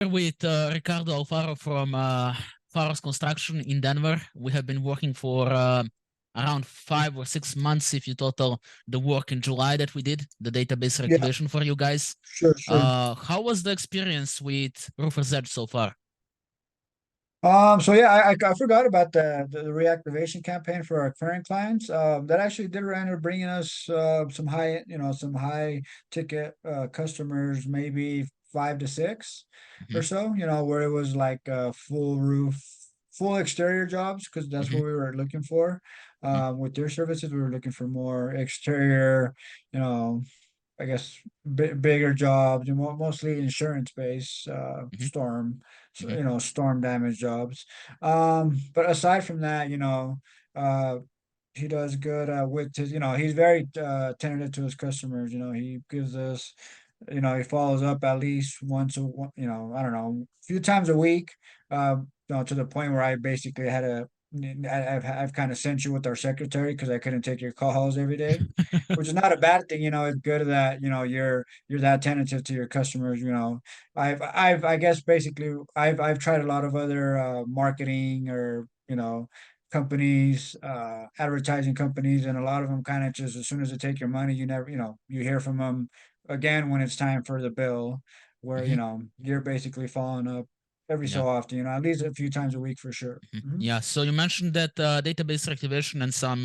With Ricardo Alfaro from Faro's Construction in Denver. We have been working for around 5 or 6 months, if you total the work in July that we did, the database Yeah, reactivation for you guys. sure. How was the experience with Roofer's Edge so far? So yeah, I forgot about the reactivation campaign for our current clients. That actually did end up bringing us some high ticket customers, maybe 5 to 6 Hmm. or so. Where it was like full roof, full exterior jobs, because that's Hmm. what we were looking for. With their services, we were looking for more exterior, you know, I guess bigger jobs, mostly insurance based Hmm. storm, Hmm. storm damage jobs. But aside from that, uh, he does good with his, he's very attentive to his customers. He gives us, he follows up at least once I don't know, a few times a week. To the point where I basically had to. I've kind of sent you with our secretary because I couldn't take your calls every day, which is not a bad thing. It's good that you're that attentive to your customers. I guess basically I've tried a lot of other marketing or companies, advertising companies, and a lot of them kind of just as soon as they take your money, you never you hear from them again when it's time for the bill, where Hmm. you're basically following up every Yeah. so often. At least a few times a week for sure. Mhm. Mhm. Yeah. So you mentioned that database reactivation and some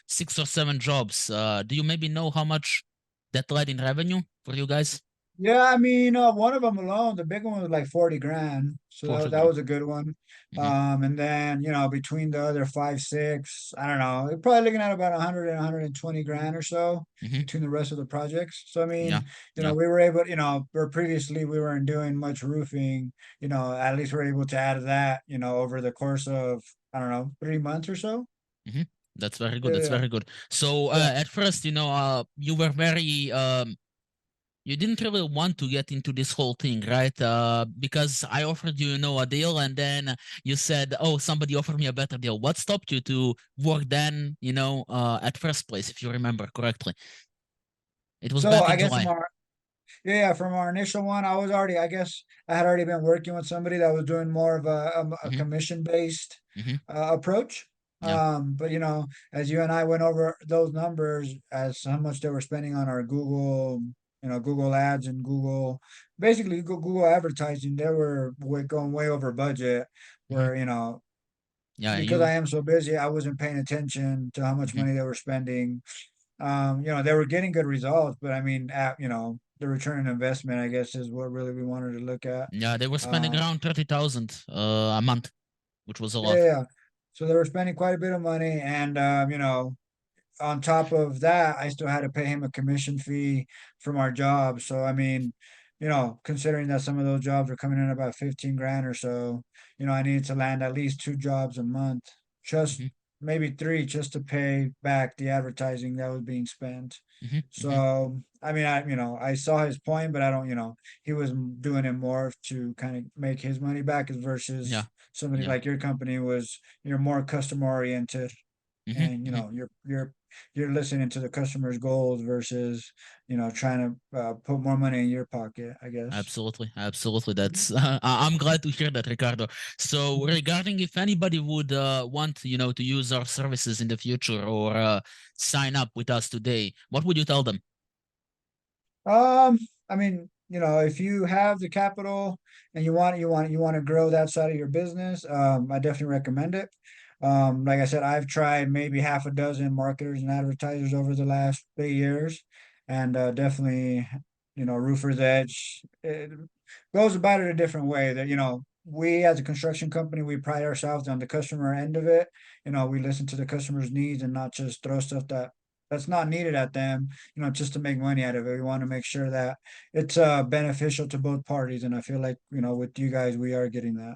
6 or 7 jobs. Do you maybe know how much that led in revenue for you guys? Yeah, I mean, one of them alone, the big one was like 40 grand. So that, 40 that grand. was a good one. Hmm. And then, between the other five, six, I don't know, we're probably looking at about 100 and 120 grand or so Hmm. between the rest of the projects. So, I Yeah. mean, Yeah. we were able, where previously we weren't doing much roofing, at least we're able to add that, over the course of, I don't know, 3 months or so. Hmm. That's very good. Yeah, That's yeah, very good. So yeah. at first, you were very you didn't really want to get into this whole thing, right? Because I offered you, a deal, and then you said, "Oh, somebody offered me a better deal." What stopped you to work then? At first place, if you remember correctly, it was So back I in guess July. from our initial one, I guess I had already been working with somebody that was doing more of a Hmm. commission based Hmm. approach. Yeah. But as you and I went over those numbers as how much they were spending on our Google, Google ads and basically Google advertising, they were going way over budget Hmm. where, Yeah. because I am so busy, I wasn't paying attention to how much Mhm. money they were spending. They were getting good results, but I mean, the return on investment, I guess, is what really we wanted to look at. Yeah, they were spending Uh, around 30,000 a month, which was a yeah, lot. yeah. So they were spending quite a bit of money, and on top of that, I still had to pay him a commission fee from our job. So I mean, considering that some of those jobs were coming in about 15 grand or so, I needed to land at least 2 jobs a month, just Hmm. maybe three, just to pay back the advertising that was being spent. Hmm. Hmm. So I mean, I saw his point, but I don't, he was doing it more to kind of make his money back, as Yeah. versus somebody Yeah. like your company you're more customer oriented, Hmm. and Hmm. you're listening to the customer's goals versus trying to put more money in your pocket, I guess. Absolutely. Absolutely. Mhm. That's I'm glad to hear that, Ricardo. So regarding if anybody would want, to use our services in the future or sign up with us today, what would you tell them? Um, I mean, if you have the capital and you want to grow that side of your business, I definitely recommend it. Like I said, I've tried maybe half a dozen marketers and advertisers over the last 3 years, and definitely, Roofer's Edge it goes about it a different way. That we as a construction company, we pride ourselves on the customer end of it. We listen to the customer's needs and not just throw stuff that's not needed at them, just to make money out of it. We want to make sure that it's beneficial to both parties. And I feel like, with you guys, we are getting that.